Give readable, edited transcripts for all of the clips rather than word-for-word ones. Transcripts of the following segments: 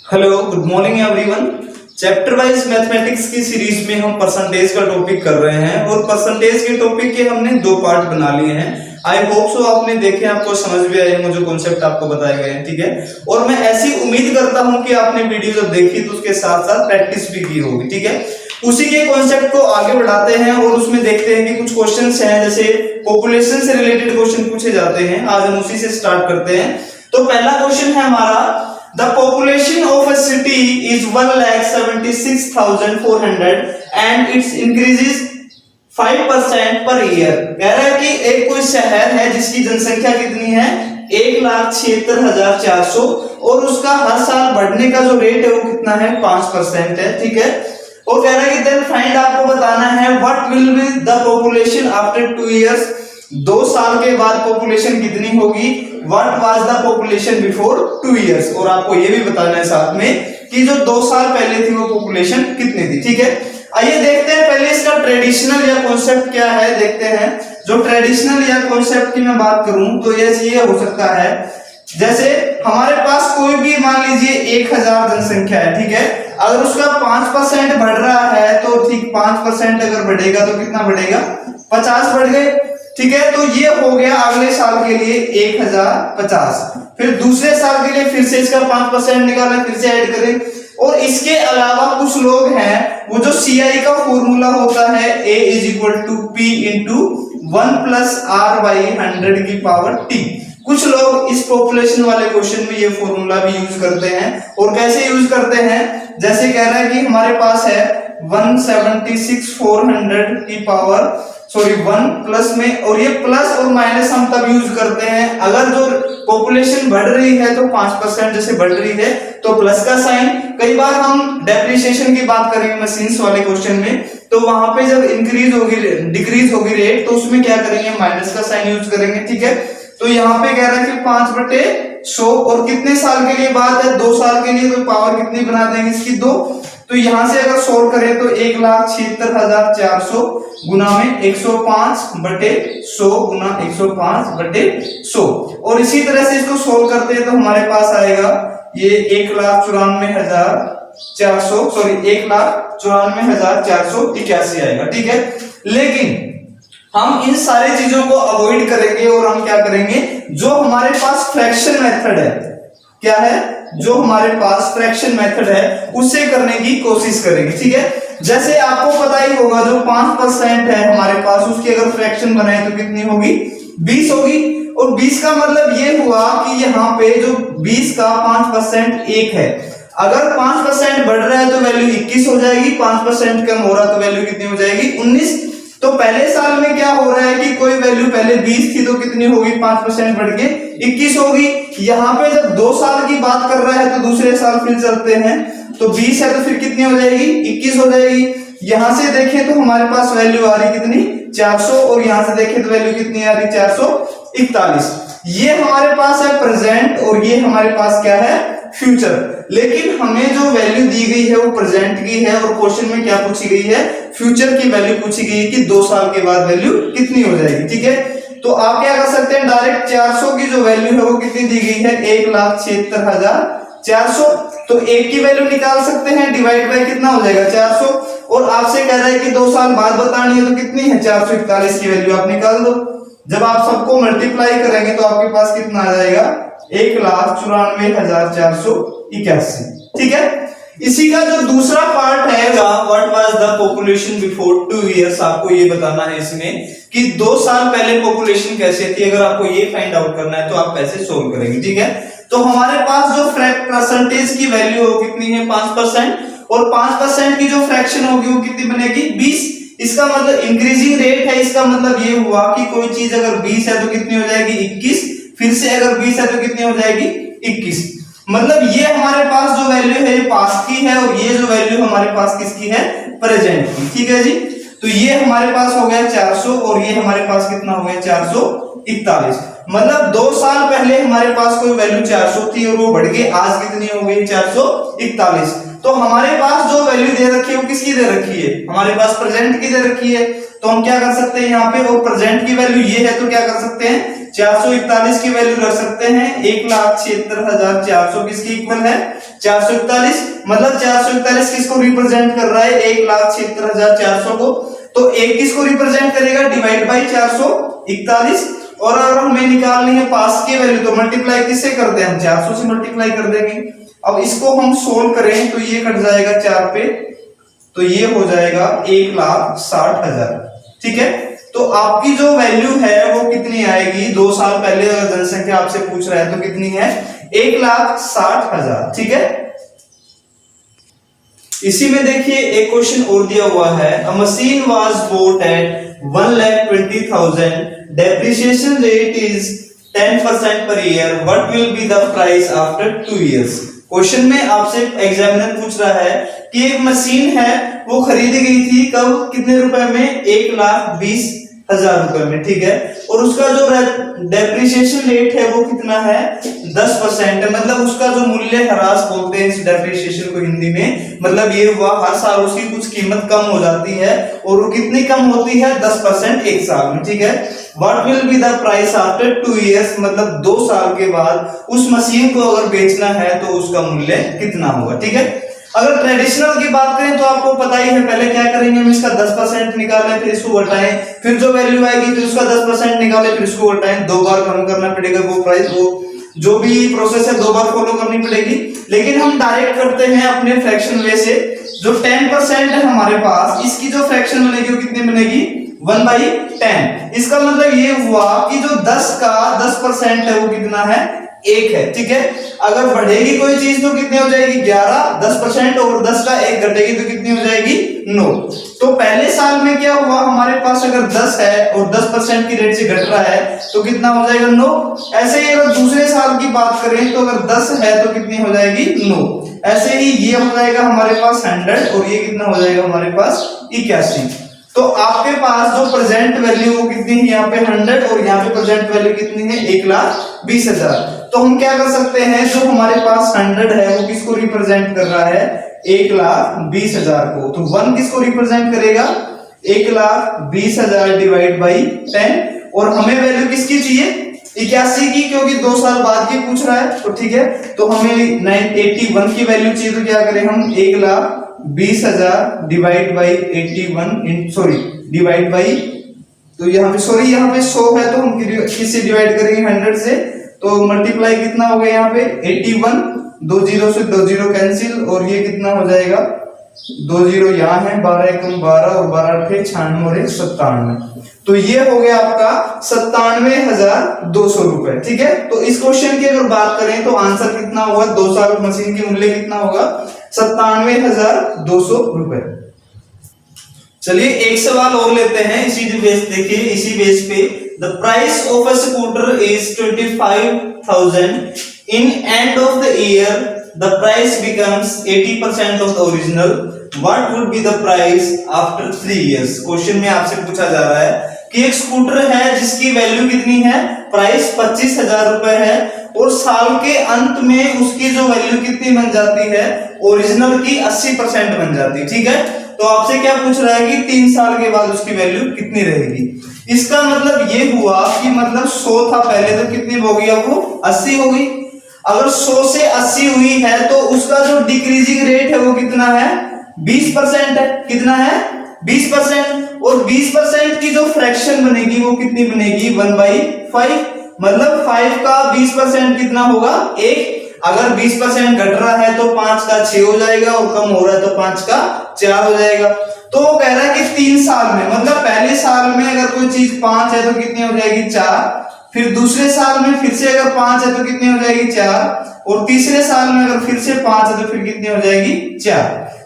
Hello good morning everyone. Chapter wise mathematics की series में हम परसेंटेज का टॉपिक कर रहे हैं और परसेंटेज के टॉपिक के हमने दो पार्ट बना लिए हैं। आई होप सो आपने देखे, आपको समझ भी आए होंगे जो कॉन्सेप्ट आपको बताए गए हैं, ठीक है। और मैं ऐसी उम्मीद करता हूं कि आपने वीडियो जब देखी तो उसके साथ साथ प्रैक्टिस भी की होगी, ठीक है। उसी के कॉन्सेप्ट को आगे बढ़ाते हैं और उसमें देखते हैं कि कुछ क्वेश्चंस हैं, जैसे पॉपुलेशन से रिलेटेड क्वेश्चन पूछे जाते हैं। आज हम उसी से स्टार्ट करते हैं। तो पहला क्वेश्चन है हमारा, The population of a city is 1,76,400 and it increases 5% per year। कह रहा है कि एक कोई शहर है जिसकी जनसंख्या कितनी है 1,76,400 और उसका हर साल बढ़ने का जो रेट है वो कितना है 5% है, ठीक है। और कह रहा है कि then find, आपको बताना है what will be the population after 2 years। 2 साल के बाद पॉपुलेशन कितनी होगी, what was the population before 2 years. और आपको ये भी बताना है साथ में कि जो 2 साल पहले थी वो पॉपुलेशन कितनी थी, ठीक है। आइए देखते हैं पहले इसका ट्रेडिशनल या कॉन्सेप्ट क्या है, देखते हैं। जो ट्रेडिशनल या कॉन्सेप्ट की मैं बात करूं तो ये हो सकता है, जैसे हमारे पास कोई भी मान लीजिए 1000 जनसंख्या है, ठीक है। अगर उसका 5% बढ़ रहा है तो ठीक 5% अगर बढ़ेगा तो कितना बढ़ेगा 50 बढ़ गए, ठीक है। तो ये हो गया अगले साल के लिए 1050। फिर दूसरे साल के लिए फिर से इसका 5% निकालें, फिर से ऐड करें। और इसके अलावा कुछ लोग हैं, वो जो CI का फॉर्मूला होता है A = P × 1 + R/100⁻T। कुछ लोग इस पॉपुलेशन वाले क्वेश्चन में ये फॉर्मूला भी यूज करते हैं। और कैसे यूज करते हैं, जैसे कह रहा है कि हमारे पास है 176,400 की पावर 1 प्लस में, और ये प्लस और माइनस हम तब यूज करते हैं अगर जो पॉपुलेशन बढ़ रही है तो 5% जैसे बढ़ रही है तो प्लस का साइन। कई बार हम डेप्रिसिएशन की बात करेंगे मशीन्स वाले क्वेश्चन में, तो वहां पे जब इंक्रीज होगी डिक्रीज होगी रेट तो उसमें क्या करेंगे माइनस का साइन यूज करेंगे, ठीक है। तो यहाँ पे कह रहा है कि 5/100 और कितने साल के लिए बात है 2 साल के लिए, तो पावर कितनी बना देंगे इसकी 2। तो यहां से अगर सोल्व करें तो 1,76,400 गुना में 105/100 गुना 105/100। और इसी तरह से इसको सोल्व करते हैं तो हमारे पास आएगा ये 1,94,481 आएगा, ठीक है। लेकिन हम इन सारी चीजों को अवॉइड करेंगे और हम क्या करेंगे, जो हमारे पास फ्रैक्शन मेथड है, क्या है, जो हमारे पास फ्रैक्शन मेथड है उससे करने की कोशिश करेंगे, ठीक है। जैसे आपको पता ही होगा जो 5% है हमारे पास, उसकी अगर फ्रैक्शन बनाए तो कितनी होगी 20 होगी। और 20 का मतलब ये हुआ कि यहाँ पे जो 20 का 5% 1 है। अगर 5% बढ़ रहा है तो वैल्यू 21 हो जाएगी, 5% कम हो रहा है तो वैल्यू कितनी हो जाएगी 19। तो पहले साल में क्या हो रहा है कि कोई वैल्यू पहले 20 थी तो कितनी होगी 5% बढ़ के 21 होगी। यहाँ पे जब 2 साल की बात कर रहा है तो दूसरे साल फिर चलते हैं, तो 20 है तो फिर कितनी हो जाएगी 21 हो जाएगी। यहां से देखें तो हमारे पास वैल्यू आ रही कितनी 400 और यहां से देखें तो वैल्यू कितनी आ रही 441। ये हमारे पास है प्रेजेंट और ये हमारे पास क्या है फ्यूचर। लेकिन हमें जो वैल्यू दी गई है वो प्रेजेंट की है और क्वेश्चन में क्या पूछी गई है फ्यूचर की वैल्यू पूछी गई है कि 2 साल के बाद वैल्यू कितनी हो जाएगी, ठीक है। तो आप क्या कर सकते हैं, डायरेक्ट 400 की जो वैल्यू है वो कितनी दी गई है 1,76,400, तो 1 की वैल्यू निकाल सकते हैं, डिवाइड बाय कितना हो जाएगा 400। और आपसे कह रहा है कि 2 साल बाद बतानी है तो कितनी है 441 की वैल्यू आप निकाल दो। जब आप सबको मल्टीप्लाई करेंगे तो आपके पास कितना आ जाएगा 1,94,481, ठीक है। इसी का जो दूसरा पार्ट है what was the population before 2 years, आपको ये बताना है इसमें कि 2 साल पहले पॉपुलेशन कैसे थी। अगर आपको ये फाइंड आउट करना है तो आप कैसे सोल्व करेंगे, ठीक है। तो हमारे पास जो परसेंटेज की वैल्यू हो कितनी है 5%, और 5% की जो फ्रैक्शन होगी वो कितनी बनेगी 20। इसका मतलब इंक्रीजिंग रेट है, इसका मतलब ये हुआ कि कोई चीज अगर 20 है तो कितनी हो जाएगी 21, फिर से अगर 20 है तो कितनी हो जाएगी 21। मतलब ये हमारे पास जो वैल्यू है ये पास्ट की है और ये जो वैल्यू हमारे पास किसकी है प्रेजेंट की, ठीक है जी। तो ये हमारे पास हो गया 400 और ये हमारे पास कितना हो गया 441। मतलब 2 साल पहले हमारे पास कोई वैल्यू 400 थी और वो बढ़ के आज कितनी हो गई 441। तो हमारे पास जो वैल्यू दे रखी है वो किसकी दे रखी है, हमारे पास प्रेजेंट की दे रखी है। तो हम क्या कर सकते हैं यहाँ पे, और प्रेजेंट की वैल्यू ये है तो क्या कर सकते हैं 441 की वैल्यू रख सकते हैं 1,76,400 किसकी इक्वल है 441, मतलब 441 किसको रिप्रेजेंट कर रहा है? 1,76,400 को। तो एक किसको रिप्रेजेंट करेगा? Divide by 441। और अगर हमें निकालनी है पास की वैल्यू तो मल्टीप्लाई किससे करते हैं हम? 400 से मल्टीप्लाई कर देंगे। अब इसको हम सोल्व करें तो ये कट जाएगा 4 पे, तो ये हो जाएगा 1,60,000। ठीक है, तो आपकी जो वैल्यू है वो कितनी आएगी? 2 साल पहले अगर जनसंख्या आपसे पूछ रहा है तो कितनी है? 1,60,000। ठीक है, इसी में देखिए एक क्वेश्चन और दिया हुआ है, a machine was bought at 1,20,000, depreciation rate is 10% per year, what will be the price after 2 years. Question में आपसे एग्जामिनर पूछ रहा है कि एक मशीन है वो खरीदी गई थी कब, कितने रुपए में? 1,20,000 रुपए में। ठीक है, और उसका जो डेप्रिसिएशन रेट है वो कितना है? 10% है, मतलब उसका जो मूल्य ह्रास बोलते हैं इस डेप्रिसिएशन को हिंदी में, मतलब ये हुआ हर साल उसकी कुछ कीमत कम हो जाती है, और वो कितनी कम होती है? 10% एक साल में। ठीक है, what will be the price after 2 years, मतलब 2 साल के बाद उस मशीन को अगर बेचना है तो उसका मूल्य कितना होगा। ठीक है, अगर ट्रेडिशनल की बात करें तो आपको पता ही है, पहले क्या करेंगे हम? इसका 10% निकालें, फिर इसको घटाएं, फिर जो वैल्यू आएगी फिर उसका 10% निकालें, फिर इसको घटाएं, 2 बार कम करना पड़ेगा वो प्राइस, वो जो भी प्रोसेस है 2 बार फॉलो करनी पड़ेगी। लेकिन हम डायरेक्ट करते हैं अपने फ्रैक्शन वे से। जो 10% है हमारे पास, इसकी जो फ्रैक्शन बनेगी वो कितनी बनेगी? 1/10। इसका मतलब ये हुआ कि जो 10 का 10% है वो कितना है? 1 है। ठीक है, अगर बढ़ेगी कोई चीज तो कितनी हो जाएगी? 11, 10% और 10 का 1 घटेगी तो कितनी हो जाएगी? 9। तो पहले साल में क्या हुआ हमारे पास? अगर 10 है और 10% की रेट से घट रहा है तो कितना हो जाएगा? 9। ऐसे ही अगर दूसरे साल की बात करें तो अगर 10 है तो कितनी हो जाएगी? 9। ऐसे ही ये हो जाएगा हमारे पास 100, और ये कितना हो जाएगा हमारे पास? 81। तो आपके पास जो प्रेजेंट वैल्यू वो कितनी है? यहाँ पे 100, और यहाँ पे प्रेजेंट वैल्यू कितनी है? 1,20,000। तो हम क्या कर सकते हैं, जो हमारे पास 100 है वो किसको रिप्रेजेंट कर रहा है? 1,20,000 को। तो 1 किसको रिप्रेजेंट करेगा? 1,20,000 डिवाइड बाई 10, और हमें वैल्यू किसकी चाहिए? 81 की, क्योंकि 2 साल बाद की पूछ रहा है। तो ठीक है, तो हमें 981 की वैल्यू चाहिए, तो क्या करें हम? 1,20,000 divide by 81, sorry divide by, तो यहाँ पे 100 है तो हम किससे डिवाइड करेंगे? 100 से। तो मल्टीप्लाई कितना हो गया यहाँ पे? 81, 2 0 से 2 0 कैंसिल, और ये कितना हो जाएगा? 2 0 यहाँ है, 12 एकम 12 और 12 अठे 96 और 97। तो ये हो गया आपका 97,200 रुपए। ठीक है, तो इस क्वेश्चन की अगर बात करें तो आंसर कितना होगा? 2 साल मशीन की मूल्य कितना होगा? 97,200 रुपए। चलिए एक सवाल और लेते हैं इसी बेस, देखिए इसी बेस पे, the price of a scooter is 25,000, in end of the year the price becomes 80% of the original, what would be the price after 3 years. Question में आपसे पूछा जा रहा है कि एक स्कूटर है जिसकी वैल्यू कितनी है? प्राइस 25,000 रुपए है, और साल के अंत में उसकी जो वैल्यू कितनी बन जाती है? ओरिजिनल की 80% बन जाती है। ठीक है, तो आपसे क्या पूछ रहा है कि 3 साल के बाद उसकी वैल्यू कितनी रहेगी। इसका मतलब ये हुआ कि मतलब 100 था पहले, तो कितनी हो गई? अब वो 80 हो गई। अगर 100 से 80 हुई है तो उसका जो डिक्रीजिंग रेट है वो कितना है? 20% है। कितना है? 20%। और 20% की जो फ्रैक्शन बनेगी वो कितनी बनेगी? 1/5, मतलब 5 का 20% कितना होगा? 1। अगर 20% घट रहा है तो 5 का 6 हो जाएगा, और कम हो रहा है तो 5 का 4 हो जाएगा। तो वो कह रहा है कि 3 साल में, मतलब पहले साल में अगर कोई चीज 5 है तो कितनी हो जाएगी? 4। फिर दूसरे साल में फिर से अगर 5 है तो कितनी हो जाएगी? 4। और तीसरे साल में अगर फिर से 5 है तो फिर कितनी हो जाएगी? 4।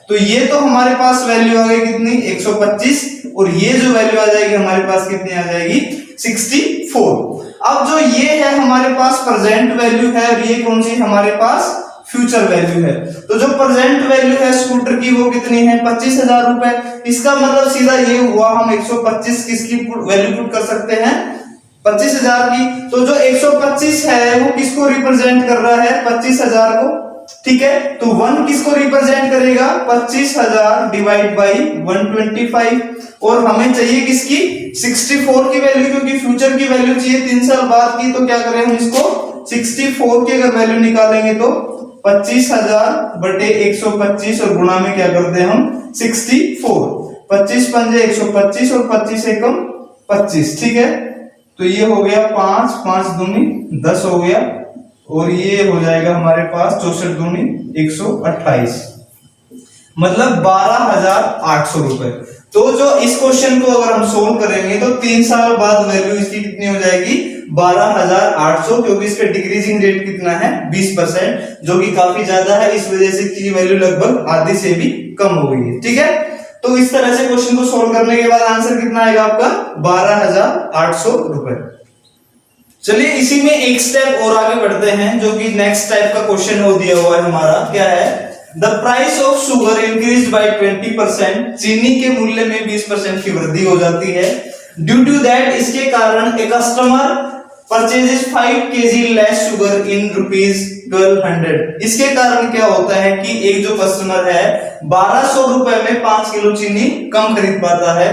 तो ये तो हमारे पास वैल्यू आ गई कितनी? 125, और ये जो वैल्यू आ जाएगी हमारे पास कितनी आ जाएगी? 64। अब जो ये है हमारे पास प्रेजेंट वैल्यू है, और ये कौन सी हमारे पास? फ्यूचर वैल्यू है। तो जो प्रेजेंट वैल्यू है स्कूटर की वो कितनी है? 25,000 रुपए। इसका मतलब सीधा ये हुआ, हम 125 किसकी वैल्यू पुट कर सकते हैं? 25,000 की। तो जो 125 है वो किसको रिप्रेजेंट कर रहा है? 25,000 को। ठीक है, तो 1 किसको रिप्रेजेंट करेगा? 25,000 डिवाइड बाई 125, और हमें चाहिए किसकी? 64 की वैल्यू, क्योंकि फ्यूचर की वैल्यू चाहिए 3 साल बाद की। तो क्या करें हम इसको? 64 की अगर वैल्यू निकालेंगे तो 25,000 बटे 125 और गुणा में क्या करते हैं हम 64। 25 पंजे 125 और 25 एकम 25, ठीक है। तो ये हो गया 5, 5 दूनी 10 हो गया और ये हो जाएगा हमारे पास 64 दूनी 128, मतलब 12,800 रुपए। तो जो इस क्वेश्चन को अगर हम सोल्व करेंगे तो 3 साल बाद वैल्यू इसकी कितनी हो जाएगी 12,800, क्योंकि इसका डिक्रीजिंग रेट कितना है 20%, जो कि काफी ज्यादा है, इस वजह से इसकी वैल्यू लगभग आधी से भी कम हो गई है, ठीक है। तो इस तरह से क्वेश्चन को सोल्व करने के बाद आंसर कितना आएगा आपका 12,800 रुपए। चलिए इसी में एक स्टेप और आगे बढ़ते हैं, जो कि नेक्स्ट टाइप का क्वेश्चन हो दिया हुआ है हमारा। क्या है, the price of sugar increase by 20%, चीनी के मूल्य में 20% की वृद्धि हो जाती है। ड्यू टू दैट, इसके कारण a customer purchases 5 kg less sugar in ₹1200। इसके कारण क्या होता है कि एक जो कस्टमर है 1200 रुपए में 5 किलो चीनी कम खरीद पाता है।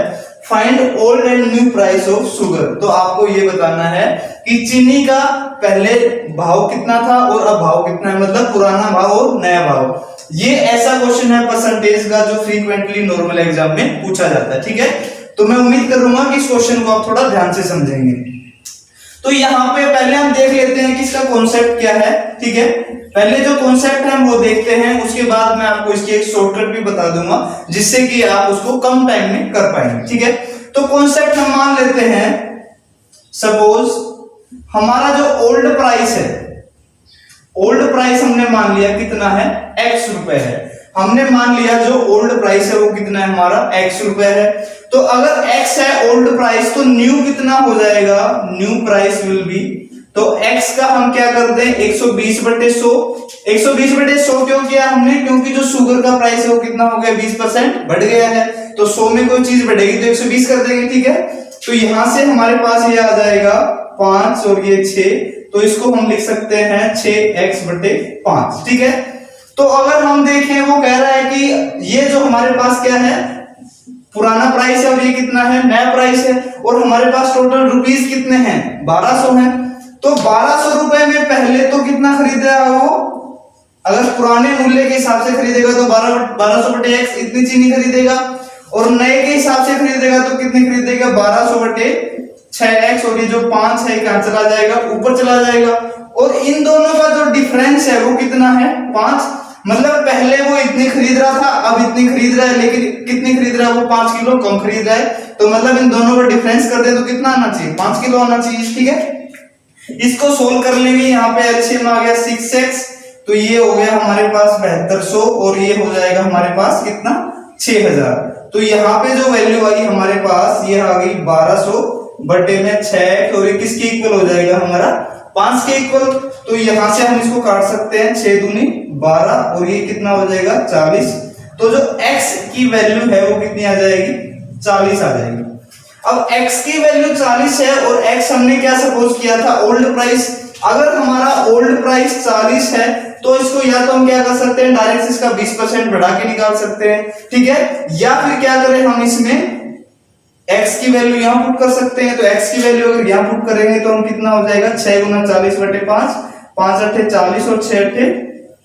Find old and new price of sugar. तो आपको ये बताना है कि चीनी का पहले भाव कितना था और अब भाव कितना है, मतलब पुराना भाव और नया भाव। ये ऐसा क्वेश्चन है परसेंटेज का जो फ्रीक्वेंटली नॉर्मल एग्जाम में पूछा जाता है, ठीक है। तो मैं उम्मीद करूंगा कि इस क्वेश्चन को आप थोड़ा ध्यान से समझेंगे। तो यहाँ पे पहले हम देख लेते हैं कि इसका कॉन्सेप्ट क्या है, ठीक है। पहले जो कॉन्सेप्ट है वो देखते हैं, उसके बाद मैं आपको इसकी एक शॉर्टकट भी बता दूंगा जिससे कि आप उसको कम टाइम में कर पाएंगे, ठीक है। तो कॉन्सेप्ट हम मान लेते हैं, सपोज हमारा जो ओल्ड प्राइस है, ओल्ड प्राइस हमने मान लिया कितना है x रुपए है। हमने मान लिया जो ओल्ड प्राइस है वो कितना है हमारा x रुपए है। तो अगर x है ओल्ड प्राइस तो न्यू कितना हो जाएगा, न्यू प्राइस विल बी, तो x का हम क्या करते हैं 120/100। 120/100 क्यों किया हमने, क्योंकि जो शुगर का प्राइस है वो कितना हो गया 20% बढ़ गया है। तो 100 में कोई चीज बढ़ेगी तो 120 कर देंगे, ठीक है। तो यहां से हमारे पास ये आ जाएगा 5 और ये 6, तो इसको हम लिख सकते हैं 6x/5, ठीक है। तो अगर हम देखें वो कह रहा है कि ये जो हमारे पास क्या है पुराना प्राइस है और ये कितना है नया प्राइस है, और हमारे पास टोटल रुपीस कितने हैं 1200 हैं। तो 1200 रुपए में पहले तो कितना खरीद रहा है वो, अगर पुराने मूल्य के हिसाब से खरीदेगा तो 1200/x इतनी चीनी खरीदेगा, और नए के हिसाब से खरीदेगा तो कितनी खरीदेगा 1200/6x, और ये जो 5 है क्या चला जाएगा ऊपर चला जाएगा, और इन दोनों का जो डिफरेंस है वो कितना है 5। मतलब पहले वो इतनी खरीद रहा था अब इतनी खरीद रहा है, लेकिन कितनी खरीद रहा है वो 5 किलो कम खरीद रहा है। तो मतलब इन दोनों का डिफरेंस कर दे तो कितना आना चाहिए 5 किलो आना चाहिए, ठीक है। इसको सोल्व कर लेंगे, यहाँ पे एलसीएम आ गया 6x, तो ये हो गया हमारे पास 7200, और ये हो जाएगा हमारे पास कितना 6000। तो यहाँ पे जो वैल्यू आई हमारे पास ये आ गई 1200/6, और ये किसके इक्वल हो जाएगा हमारा 5 के इक्वल। तो यहां से हम इसको काट सकते हैं 6 दूनी 12, और ये कितना हो जाएगा 40। तो जो x की वैल्यू है वो कितनी आ जाएगी 40 आ जाएगी। अब x की वैल्यू 40 है और x हमने क्या सपोज किया था ओल्ड प्राइस। अगर हमारा ओल्ड प्राइस 40 है तो इसको या तो हम क्या कर सकते हैं डायरेक्ट इसका 20% बढ़ा के निकाल सकते हैं, ठीक है, या फिर क्या करें हम इसमें x की वैल्यू यहां पुट कर सकते हैं। तो x की वैल्यू अगर यहां पुट करेंगे तो हम कितना हो जाएगा 6 × 40/5, 5 × 8 40 और 6 ×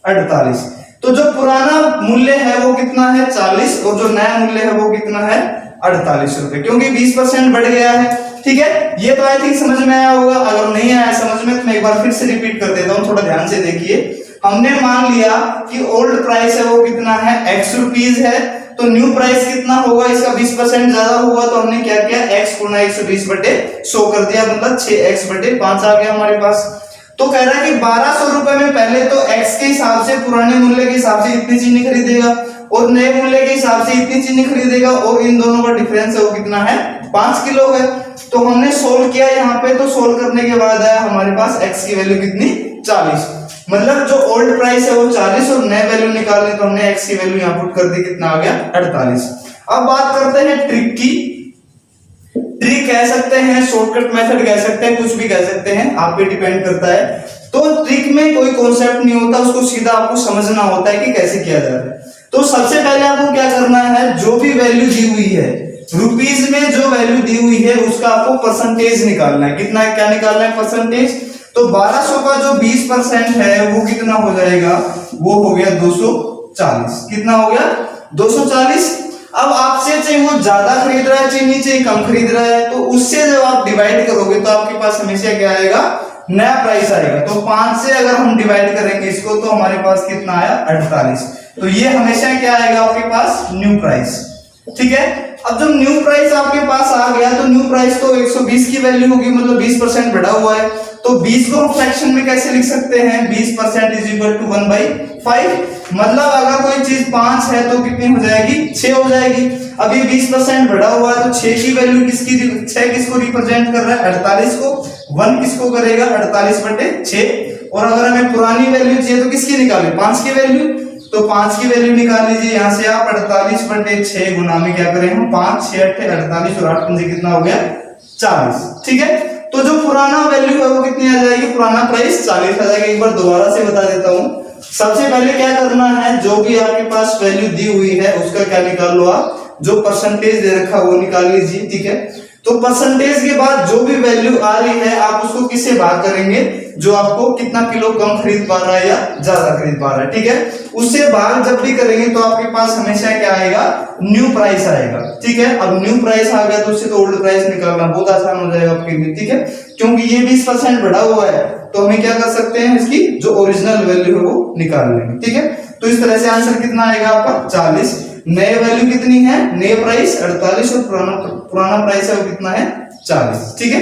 8 48। तो जो पुराना मूल्य है वो कितना है 40, और जो नया मूल्य है वो कितना है 48 रुपए, क्योंकि 20% बढ़ गया है, ठीक है। ये तो आई थिंक समझ में आया होगा, अगर नहीं आया समझ में तो मैं एक बार फिर से रिपीट कर देता हूं, थोड़ा ध्यान से देखिए। हमने मान लिया कि ओल्ड प्राइस है वो कितना है x रुपीस है, तो न्यू प्राइस कितना होगा इसका 20% ज्यादा होगा, तो हमने क्या किया x × 120/100 कर दिया, मतलब 6x/5 आ गया हमारे पास। तो कह रहा है कि 1200 रुपए में पहले तो x के हिसाब से पुराने मूल्य के हिसाब से इतनी चीनी खरीदेगा और नए मूल्य के हिसाब से इतनी चीनी खरीदेगा, और इन दोनों का डिफरेंस है वो कितना है 5 किलो है। तो हमने सोल्व किया यहाँ पे, तो सोल्व करने के बाद आया हमारे पास x की वैल्यू कितनी 40, मतलब जो ओल्ड प्राइस है वो 40 और नए वैल्यू निकालने तो हमने x की वैल्यू यहाँ पुट कर दी, कितना आ गया 48। अब बात करते हैं ट्रिक की। ट्रिक कह सकते हैं, शॉर्टकट मेथड कह सकते हैं, कुछ भी कह सकते हैं, आप पे डिपेंड करता है। तो ट्रिक में कोई कॉन्सेप्ट नहीं होता, उसको सीधा आपको समझना होता है कि कैसे किया जाता है। तो सबसे पहले आपको क्या करना है, जो भी वैल्यू दी हुई है रुपीस में, जो वैल्यू दी हुई है उसका आपको परसेंटेज निकालना है। कितना क्या निकालना है परसेंटेज। तो 1200 का जो 20% है वो कितना हो जाएगा, वो हो गया 240। कितना हो गया, 240। अब आपसे चाहे वो ज्यादा खरीद रहा है चाहे नीचे कम खरीद रहा है, तो उससे जब आप डिवाइड करोगे तो आपके पास हमेशा क्या आएगा, नया प्राइस आएगा। तो 5 से अगर हम डिवाइड करेंगे इसको तो हमारे पास कितना आया, 48। तो ये हमेशा क्या आएगा आपके पास, न्यू प्राइस। ठीक है, अब जब न्यू प्राइस आपके पास आ गया तो न्यू प्राइस तो 120 की वैल्यू होगी, मतलब 20% बढ़ा हुआ है। तो 20 को हम फ्रैक्शन में कैसे लिख सकते हैं, 20% इज इक्वल टू 1/5। मतलब अगर कोई चीज 5 है तो कितनी हो जाएगी, 6 हो जाएगी। अब ये 20% बढ़ा हुआ है तो 6 की वैल्यू किसकी, 6 किसको रिप्रेजेंट कर रहा है, 48 को। 1 किसको करेगा, 48/6। और अगर हमें पुरानी वैल्यू चाहिए तो किसकी निकालें, 5 की वैल्यू। तो 5 की वैल्यू निकाल लीजिए यहां से आप, 48/6 गुना में क्या करें हम, 5 6 8 48 और 8 पंजे कितना हो गया, 40। ठीक है, तो जो पुराना वैल्यू है वो कितनी आ जाएगी, पुराना प्राइस 40 आ जाएगा। एक बार दोबारा से बता देता हूं। सबसे पहले क्या करना है, जो भी आपके पास वैल्यू दी हुई है उसका क्या निकाल लो आप, जो परसेंटेज दे रखा वो निकाल लीजिए। ठीक है, तो परसेंटेज के बाद जो भी वैल्यू आ रही है आप उसको किससे भाग करेंगे, जो आपको कितना किलो कम खरीद पा रहा है या ज्यादा खरीद पा रहा है। ठीक है, उससे भाग जब भी करेंगे तो आपके पास हमेशा क्या आएगा, न्यू प्राइस आएगा। ठीक है, अब न्यू प्राइस आ गया तो उससे तो ओल्ड प्राइस निकालना बहुत आसान हो जाएगा आपके लिए। ठीक है, क्योंकि ये 20% बढ़ा हुआ है तो हमें क्या कर सकते हैं, इसकी जो ओरिजिनल वैल्यू है वो निकाल लेंगे। ठीक है, तो इस तरह से आंसर कितना आएगा आपका, 40। नए वैल्यू कितनी है, नए प्राइस 48 और पुराना प्राइस है वो कितना है, 40। ठीक है,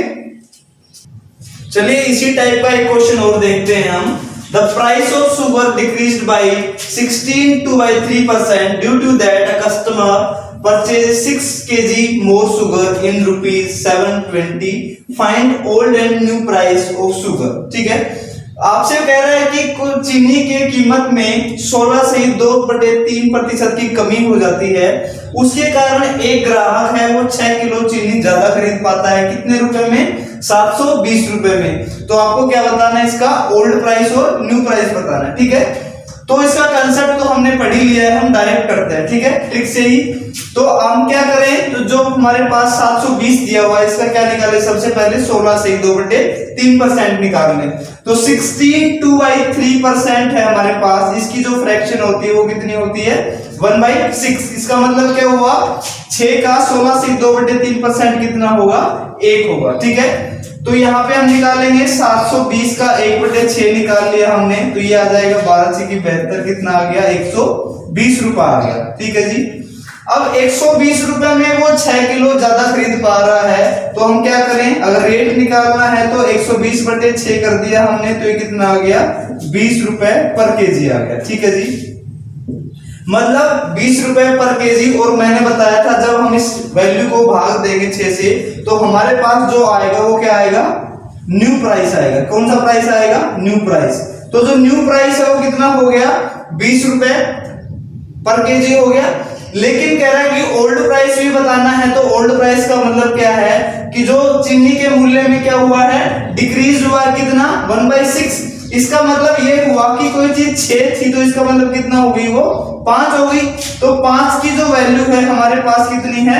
चलिए इसी टाइप का एक क्वेश्चन और देखते हैं हम। The price of sugar decreased by 16.3% due to that a customer purchase 6 kg more sugar in ₹720. Find old and new price of sugar. ठीक है, आपसे कह रहा है कि चीनी के कीमत में 16 से 2/3% की कमी हो जाती है। उसके कारण एक ग्राहक है वो 6 किलो चीनी ज्यादा खरीद पाता है, कितने रुपए में, 720 रुपए में। तो आपको क्या बताना है, इसका ओल्ड प्राइस और न्यू प्राइस बताना है। ठीक है, तो इसका कंसेप्ट तो हमने पढ़ ही लिया है, हम डायरेक्ट करते हैं। ठीक है, ट्रिक से ही। तो हम क्या करें, तो जो हमारे पास 720 दिया हुआ है इसका क्या निकाले, सबसे पहले 16 से 2/3% निकाल लें। तो 16/3% है हमारे पास, इसकी जो फ्रैक्शन होती है वो कितनी होती है, 1/6। इसका मतलब क्या हुआ, 6 का 16 से 2/3% कितना होगा, 1 होगा। ठीक है, तो यहाँ पे हम निकालेंगे 720 का 1/6 निकाल लिया हमने, तो ये आ जाएगा 12 की 72, कितना आ गया, 120 रुपए आ गया। ठीक है जी, अब 120 रुपए में वो 6 किलो ज्यादा खरीद पा रहा है, तो हम क्या करें, अगर रेट निकालना है तो 120/6 कर दिया हमने, तो ये कितना आ गया, 20 रुपए पर केजी आ गया। ठीक है जी, मतलब 20 रुपए पर केजी। और मैंने बताया था जब हम इस वैल्यू को भाग देंगे 6 से तो हमारे पास जो आएगा वो क्या आएगा, न्यू प्राइस आएगा। कौन सा प्राइस आएगा, न्यू प्राइस। तो जो न्यू प्राइस है वो कितना हो गया, 20 रुपए पर केजी हो गया। लेकिन कह रहा है कि ओल्ड प्राइस भी बताना है, तो ओल्ड प्राइस का मतलब क्या है कि जो चीनी के मूल्य में क्या हुआ है, डिक्रीज हुआ कितना, 1/6। इसका मतलब ये हुआ कि कोई चीज 6 थी तो इसका मतलब कितना हो गई, वो 5 हो गई। तो 5 की जो वैल्यू है हमारे पास कितनी है,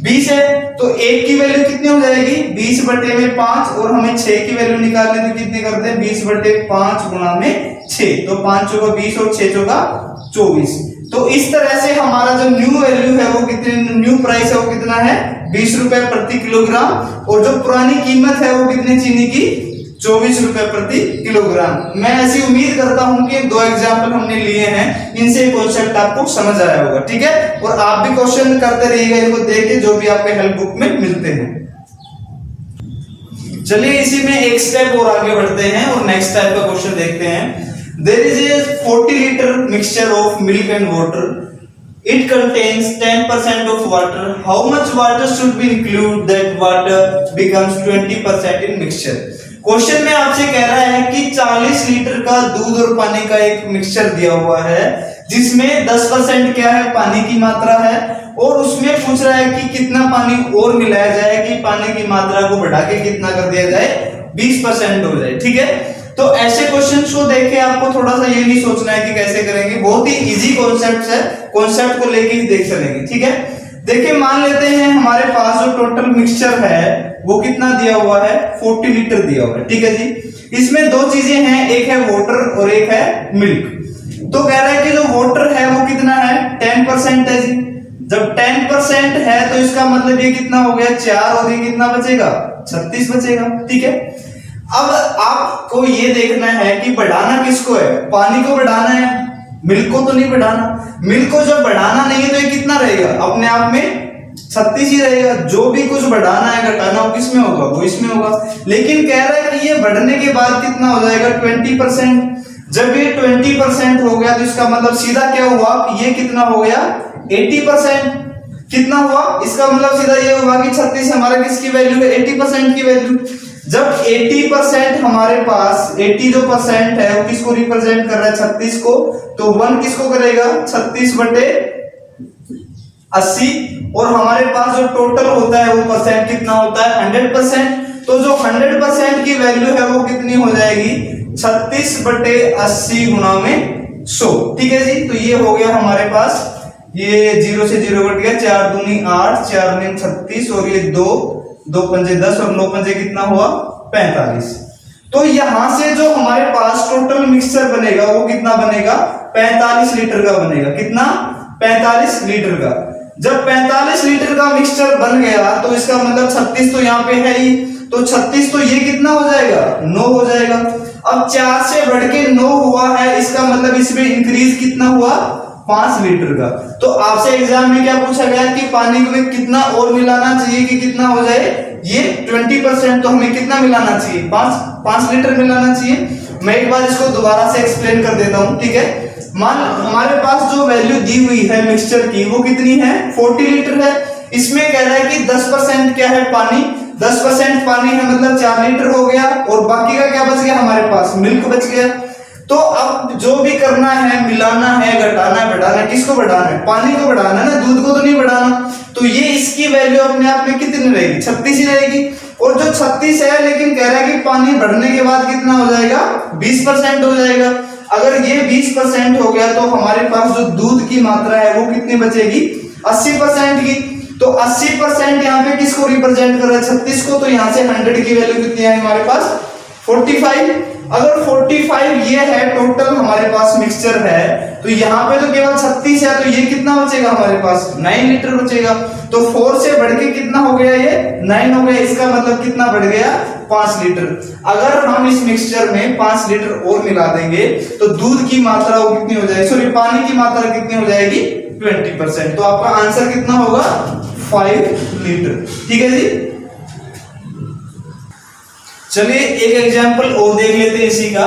20 है। तो 1 की वैल्यू कितनी हो जाएगी, 20/5। और हमें 6 की वैल्यू निकालनी तो कितनी करते हैं, 20/5 गुणा में 6। तो 5 चौका 20 और 6 चौका 24। तो इस तरह से हमारा जो न्यू वैल्यू है वो कितनी, न्यू प्राइस है वो कितना है, 20 रुपए प्रति किलोग्राम। और जो पुरानी कीमत है वो कितनी चीनी की, 24 रुपए प्रति किलोग्राम। मैं ऐसी उम्मीद करता हूं कि 2 एग्जाम्पल हमने लिए हैं, इनसे कॉन्सेप्ट आपको समझ आया होगा। ठीक है, और आप भी क्वेश्चन करते रहिएगा इनको देख के, जो भी आपके हेल्प बुक में मिलते हैं। चलिए इसी में एक स्टेप और आगे बढ़ते हैं और नेक्स्ट टाइप का क्वेश्चन देखते हैं। There is a 40 liter mixture of milk and water. It contains 10% of water. How much water should be included that water becomes 20% in mixture? Question में आपसे कह रहा है कि 40 लीटर का दूध और पानी का एक मिक्सचर दिया हुआ है जिसमें 10% क्या है, पानी की मात्रा है। और उसमें पूछ रहा है कि कितना पानी और मिलाया जाए कि पानी की मात्रा को बढ़ा के कितना कर दिया जाए, 20% हो जाए। ठीक है, तो ऐसे क्वेश्चंस को देख के आपको थोड़ा सा ये नहीं सोचना है कि कैसे करेंगे, बहुत ही इजी कॉन्सेप्ट है, कॉन्सेप्ट को लेके ही देख चलेंगे। ठीक है, देखिए मान लेते हैं हमारे पास जो टोटल मिक्सचर है वो कितना दिया हुआ है, 40 लीटर दिया हुआ है। ठीक है जी। इसमें दो चीजें हैं, एक है वाटर और एक है मिल्क। तो कह रहा है कि जो वाटर है वो कितना है, 10% है जी। जब 10% है तो इसका मतलब ये कितना हो गया, 4, और ये कितना बचेगा, 36 बचेगा। ठीक है। अब आपको ये देखना है कि बढ़ाना किसको है, पानी को बढ़ाना है, मिल्क को तो नहीं बढ़ाना। मिल्क को जब बढ़ाना नहीं है तो ये कितना रहेगा, अपने आप में 36 ही रहेगा। जो भी कुछ बढ़ाना है घटाना वो किसमें होगा, वो इसमें होगा। लेकिन कह रहा है कि ये बढ़ने के बाद कितना हो जाएगा, 20%। जब ये 20% हो गया तो इसका मतलब सीधा क्या हुआ कि ये कितना हो गया, 80%। कितना हुआ, इसका मतलब सीधा ये हुआ कि 36 हमारा किसकी वैल्यू है, 80% की वैल्यू। जब 80% हमारे पास, 80 जो परसेंट है वो किसको रिप्रेजेंट कर रहा है, 36 को, तो 1 किसको करेगा, 36 बटे 80। और हमारे पास जो टोटल होता है वो परसेंट कितना होता है, 100%। तो जो 100% की वैल्यू है वो कितनी हो जाएगी, 36 बटे 80 गुणा में 100। ठीक है जी। तो ये हो गया हमारे पास, ये 0 से 0 कट गया, 4 दूनी 8, 4 दूनी 36, और ये 2 पंजे 10 और 9 पंजे कितना हुआ, 45। तो यहां से जो हमारे पास टोटल मिक्सचर बनेगा वो कितना बनेगा, 45 लीटर का बनेगा। कितना, 45 लीटर का। जब 45 लीटर का मिक्सचर बन गया तो इसका मतलब 36 तो यहाँ पे है ही, तो 36 तो ये कितना हो जाएगा, 9 हो जाएगा। अब 4 से बढ़ के 9 हुआ है, इसका मतलब इसमें इंक्रीज कितना हुआ, 5 लीटर का। तो आपसे एग्जाम में क्या पूछा गया कि पानी में कितना और मिलाना चाहिए कि कितना हो जाए, ये 20%, तो हमें कितना मिलाना चाहिए, 5 लीटर मिलाना चाहिए। मैं एक बार इसको दोबारा से एक्सप्लेन कर देता हूं। ठीक है। मान हमारे पास जो वैल्यू दी हुई है मिक्सचर की वो कितनी है, 40 लीटर है। इसमें कह रहा है कि 10% क्या है, पानी। 10% पानी है मतलब 4 लीटर हो गया, और बाकी का क्या बच गया हमारे पास, मिल्क बच गया। तो अब जो भी करना है, मिलाना है, घटाना है, बढ़ाना है, किसको बढ़ाना है, पानी को बढ़ाना है ना, दूध को तो नहीं बढ़ाना। तो ये इसकी वैल्यू अपने आप में कितनी रहेगी, 36 ही रहेगी। और जो 36 है, लेकिन कह रहा है कि पानी बढ़ने के बाद कितना हो जाएगा, 20% हो जाएगा। अगर ये 20% हो गया तो हमारे पास जो दूध की मात्रा है वो कितनी बचेगी, 80% की। तो 80% यहाँ पे किसको रिप्रेजेंट कर रहा है, 36 को। तो यहाँ से 100 की वैल्यू कितनी है हमारे पास, 45। अगर 45 ये है टोटल हमारे पास मिक्सचर है, तो यहाँ पे तो केवल 36 है, तो ये कितना बचेगा हमारे पास, 9 लीटर बचेगा। तो 4 से बढ़ के कितना हो गया, ये 9 हो गया। इसका मतलब कितना बढ़ गया, 5 लीटर। अगर हम इस मिक्सचर में 5 लीटर और मिला देंगे तो दूध की मात्रा वो कितनी हो जाएगी, सॉरी पानी की मात्रा कितनी हो जाएगी, 20%। तो आपका आंसर कितना होगा, 5 लीटर। ठीक है जी। चलिए एक एग्जांपल और देख लेते हैं इसी का।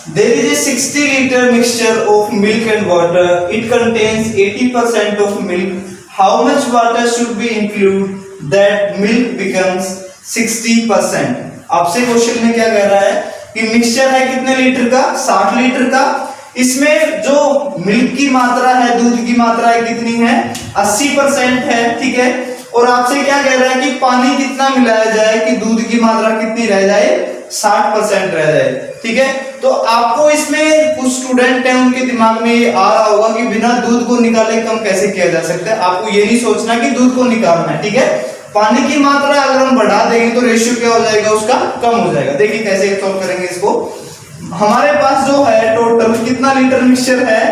There is a 60 liter mixture of milk and water. It contains 80% of milk. How much water should be included that milk becomes 60%? आपसे क्वेश्चन में क्या कह रहा है कि मिक्सचर है कितने लीटर का, 60 लीटर का। इसमें जो मिल्क की मात्रा है, दूध की मात्रा है कितनी है, 80% है। ठीक है। और आपसे क्या कह रहा है कि पानी कितना मिलाया जाए कि दूध की मात्रा कितनी रह जाए, 60% रह जाए। ठीक है। तो आपको इसमें कुछ स्टूडेंट हैं उनके दिमाग में ये आ रहा होगा कि बिना दूध को निकाले कम कैसे किया जा सकता है। आपको ये नहीं सोचना कि दूध को निकालना है। ठीक है। पानी की मात्रा अगर हम बढ़ा देंगे तो रेशियो क्या हो जाएगा, उसका कम हो जाएगा। देखिए कैसे सॉल्व करेंगे इसको। हमारे पास जो है टोटल कितना लीटर मिक्सचर है,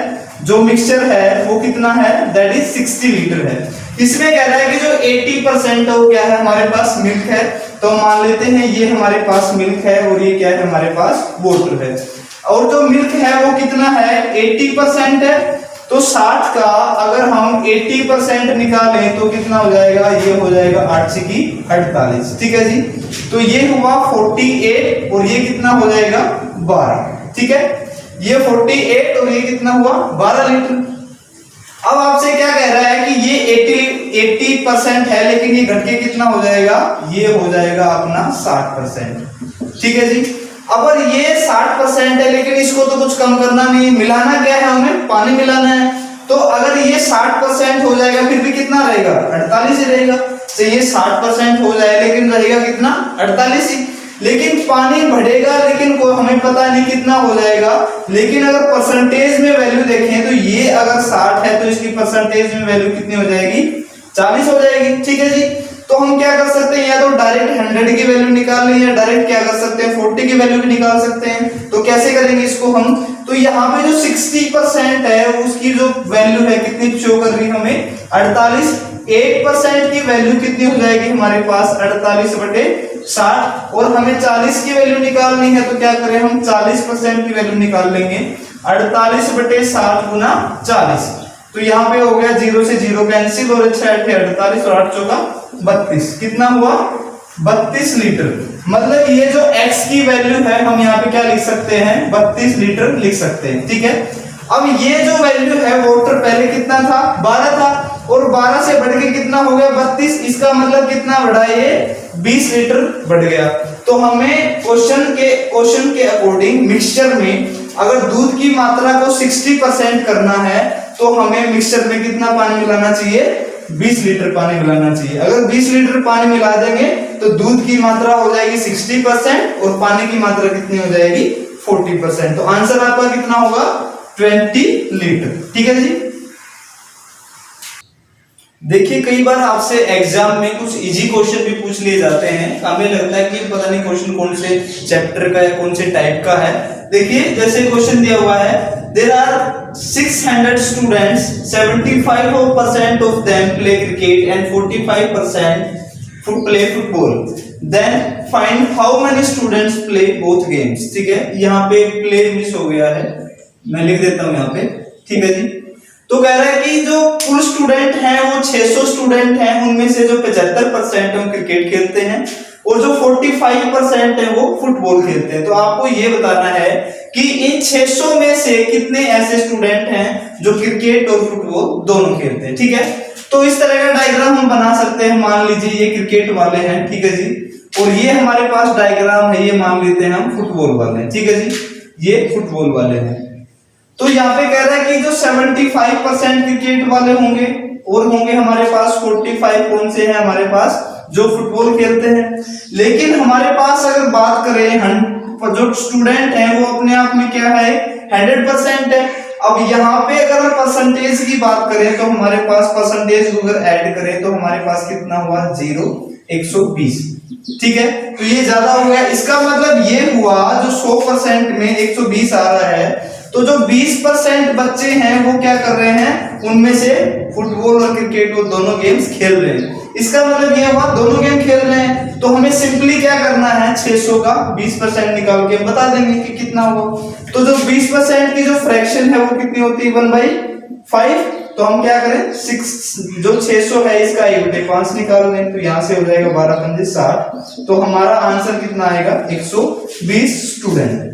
जो मिक्सचर है वो कितना है, दैट इज 60 लीटर है। इसमें कह रहा है कि जो 80% है वो क्या है, हमारे पास मिल्क है। तो मान लेते हैं ये हमारे पास मिल्क है और ये क्या है, हमारे पास वाटर है। और जो मिल्क है वो कितना है, 80% है। तो 60 का अगर हम 80% निकालें तो कितना हो जाएगा, ये हो जाएगा 8 से की 48। ठीक है जी। तो ये हुआ 48 और ये कितना हो जाएगा, 12। ठीक है। ये 48 और ये कितना हुआ, 12 लीटर। अब आपसे क्या कह रहा है कि ये 80% है, लेकिन ये घट के कितना हो जाएगा, ये हो जाएगा अपना 60%। ठीक है जी। अगर ये 60% है लेकिन इसको तो कुछ कम करना नहीं, मिलाना क्या है, हमें पानी मिलाना है। तो अगर ये 60% हो जाएगा फिर भी कितना रहेगा, 48 ही रहेगा। तो ये 60% हो जाए लेकिन रहेगा कितना, 48 ही। लेकिन पानी बढ़ेगा, लेकिन को हमें पता नहीं कितना हो जाएगा। लेकिन अगर परसेंटेज में वैल्यू देखें तो ये अगर 60 है तो इसकी परसेंटेज में वैल्यू कितनी हो जाएगी, 40 हो जाएगी। ठीक है जी। तो तो हम क्या कर सकते हैं, या तो डायरेक्ट 100 की वैल्यू निकाल लें, या डायरेक्ट क्या कर सकते हैं 40 की वैल्यू भी निकाल सकते हैं। तो कैसे करेंगे इसको हम, तो यहाँ पे जो 60% है उसकी जो वैल्यू है कितनी शो कर रही है हमें 48, 8% की वैल्यू कितनी हो जाएगी हमारे पास 48/60, और हमें 40 की वैल्यू निकालनी है तो क्या करें हम 40% की वैल्यू निकाल लेंगे 48/60 गुना 40। तो यहाँ पे हो गया 0 से 0 कैंसिल, और 6 48 और 8 चौका 32, कितना हुआ 32 लीटर। मतलब ये जो x की वैल्यू है हम यहाँ पे क्या लिख सकते हैं 32 लीटर लिख सकते हैं, ठीक है। अब ये जो वैल्यू है वाटर पहले कितना था 12 था, और 12 से बढ़ के कितना हो गया 32, इसका मतलब कितना बढ़ा ये 20 लीटर बढ़ गया। तो हमें क्वेश्चन के अकॉर्डिंग मिक्सचर में अगर दूध की मात्रा को 60% करना है तो हमें मिक्सचर में कितना पानी मिलाना चाहिए 20 लीटर पानी मिलाना चाहिए। अगर 20 लीटर पानी मिला देंगे तो दूध की मात्रा हो जाएगी 60% और पानी की मात्रा कितनी हो जाएगी 40%। तो आंसर आपका कितना होगा 20 लीटर, ठीक है जी। देखिए कई बार आपसे एग्जाम में कुछ इजी क्वेश्चन भी पूछ लिए जाते हैं, हमें लगता है कि पता नहीं क्वेश्चन कौन से चैप्टर का है कौन से टाइप का है। देखिए जैसे क्वेश्चन दिया हुआ है, there are 600 students, 75% of them play cricket and 45% play football, then find how many students play both games. ठीक है, यहाँ पे प्ले मिस हो गया है, मैं लिख देता हूं यहाँ पे, ठीक है जी। तो कह रहा है कि जो कुल स्टूडेंट हैं वो 600 स्टूडेंट हैं, उनमें से जो 75% है वो क्रिकेट खेलते हैं और जो 45% है वो फुटबॉल खेलते हैं। तो आपको ये बताना है कि इन 600 में से कितने ऐसे स्टूडेंट हैं जो क्रिकेट और फुटबॉल दोनों खेलते हैं। ठीक है, तो इस तरह का डायग्राम हम बना सकते हैं। मान लीजिए ये क्रिकेट वाले हैं, ठीक है जी, और ये हमारे पास डायग्राम है, ये मान लेते हैं हम फुटबॉल वाले हैं, ठीक है जी, ये फुटबॉल वाले हैं। तो यहाँ पे कह रहा है कि जो 75% क्रिकेट वाले होंगे और होंगे हमारे पास 45 कौन से हैं हमारे पास जो फुटबॉल खेलते हैं। लेकिन हमारे पास अगर बात करें जो स्टूडेंट हैं वो अपने आप में क्या है 100% है। अब यहाँ पे अगर हम परसेंटेज की बात करें तो हमारे पास परसेंटेज अगर ऐड करें तो हमारे पास कितना हुआ 0 120, ठीक है, तो ये ज्यादा हो गया। इसका मतलब ये हुआ जो 100% में 120 आ रहा है, तो जो 20% बच्चे हैं वो क्या कर रहे हैं, उनमें से फुटबॉल और क्रिकेट वो दोनों गेम्स खेल रहे हैं। इसका मतलब ये हुआ दोनों गेम खेल रहे हैं, तो हमें सिंपली क्या करना है 600 का 20% निकाल के बता देंगे कि कितना हुआ। तो जो 20% की जो फ्रैक्शन है वो कितनी होती है 1/5। तो हम क्या करें 6 जो 600 है इसका 1/5 निकाल लें, तो यहां से हो जाएगा 12 पंजे 60। तो हमारा आंसर कितना आएगा 120 स्टूडेंट।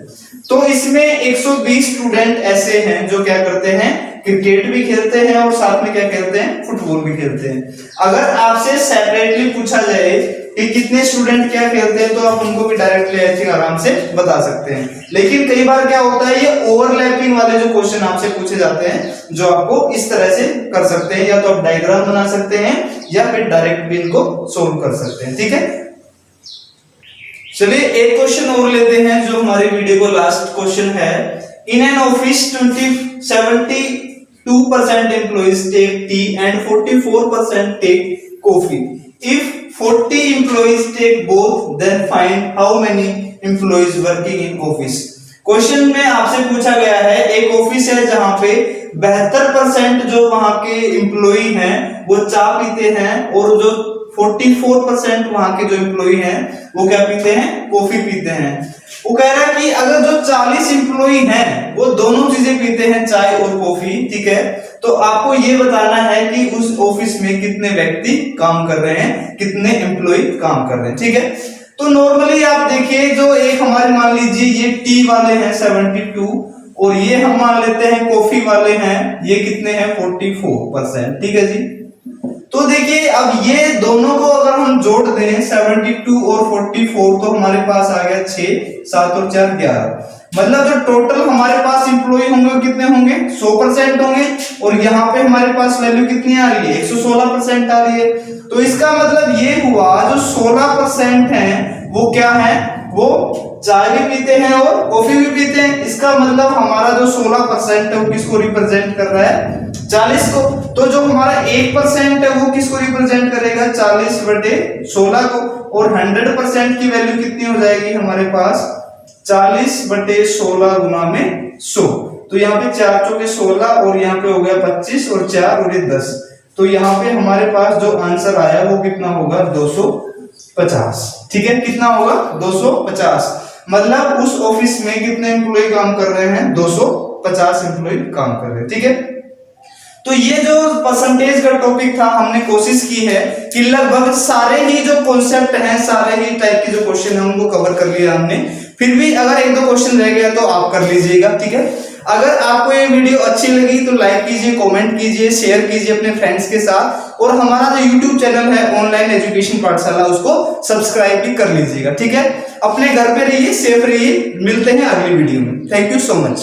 तो इसमें 120 स्टूडेंट ऐसे हैं जो क्या करते हैं क्रिकेट भी खेलते हैं और साथ में क्या खेलते हैं फुटबॉल भी खेलते हैं। अगर आपसे सेपरेटली पूछा जाए कि कितने स्टूडेंट क्या खेलते हैं तो आप उनको भी डायरेक्टली ऐसे आराम से बता सकते हैं। लेकिन कई बार क्या होता है ये ओवरलैपिंग वाले जो क्वेश्चन आपसे पूछे जाते हैं जो आपको इस तरह से कर सकते हैं, या तो आप डायग्राम बना सकते हैं या फिर डायरेक्ट भी इनको सोल्व कर सकते हैं। ठीक है, चलिए एक क्वेश्चन और लेते हैं जो हमारी वीडियो को लास्ट क्वेश्चन है। In an office 72% employees take tea and 44% take coffee. If 40 employees take both then find how many employees working in office. Question में आपसे पूछा गया है एक ऑफिस है जहां पे 72% जो वहां के एम्प्लॉय हैं वो चाय पीते हैं और जो 44% वहां के जो एम्प्लॉय हैं वो क्या पीते हैं कॉफी पीते हैं। वो कह रहा है कि अगर जो 40 एम्प्लॉय हैं वो दोनों चीजें पीते हैं चाय और कॉफी, ठीक है, तो आपको ये बताना है कि उस ऑफिस में कितने व्यक्ति काम कर रहे हैं, कितने एम्प्लॉय काम कर रहे हैं। ठीक है, तो नॉर्मली आप देखिए जो एक हमारे मान लीजिए ये टी वाले हैं 72 और ये हम मान लेते हैं कॉफी वाले हैं ये कितने हैं 44%, ठीक है जी। तो देखिए अब ये दोनों को अगर हम जोड़ दें 72 और 44 तो हमारे पास आ गया 6, 7 और 4 11। मतलब जो टोटल हमारे पास एम्प्लॉय होंगे कितने होंगे 100% होंगे, और यहाँ पे हमारे पास वैल्यू कितनी आ रही है 116% आ रही है। तो इसका मतलब ये हुआ जो 16% है वो क्या है, वो चाय भी पीते हैं और कॉफी भी पीते हैं। इसका मतलब हमारा जो 16% है वो किसको रिप्रेजेंट कर रहा है 40 को। तो जो हमारा 1% है वो किसको रिप्रेजेंट करेगा, 40/16 को। और 100% की वैल्यू कितनी हो जाएगी हमारे पास, 40/16 गुना में 100। तो यहाँ पे 4 चौके 16 और यहाँ पे हो गया 25 और 4 और ये 10। तो यहाँ पे हमारे पास जो आंसर आया वो कितना होगा, 250। ठीक है, कितना होगा, 250। मतलब उस ऑफिस में कितने एम्प्लॉय काम कर रहे हैं, 250 एम्प्लॉय काम कर रहे हैं। ठीक है, तो ये जो परसेंटेज का टॉपिक था, हमने कोशिश की है कि लगभग सारे ही जो कॉन्सेप्ट हैं, सारे ही टाइप के जो क्वेश्चन हैं उनको कवर कर लिया हमने। फिर भी अगर एक दो क्वेश्चन रह गया तो आप कर लीजिएगा। ठीक है, अगर आपको ये वीडियो अच्छी लगी तो लाइक कीजिए, कमेंट कीजिए, शेयर कीजिए अपने फ्रेंड्स के साथ। और हमारा जो यूट्यूब चैनल है ऑनलाइन एजुकेशन पाठशाला, उसको सब्सक्राइब भी कर लीजिएगा। ठीक है, अपने घर पे रहिए, सेफ रहिए, मिलते हैं अगली वीडियो में। Thank you so much.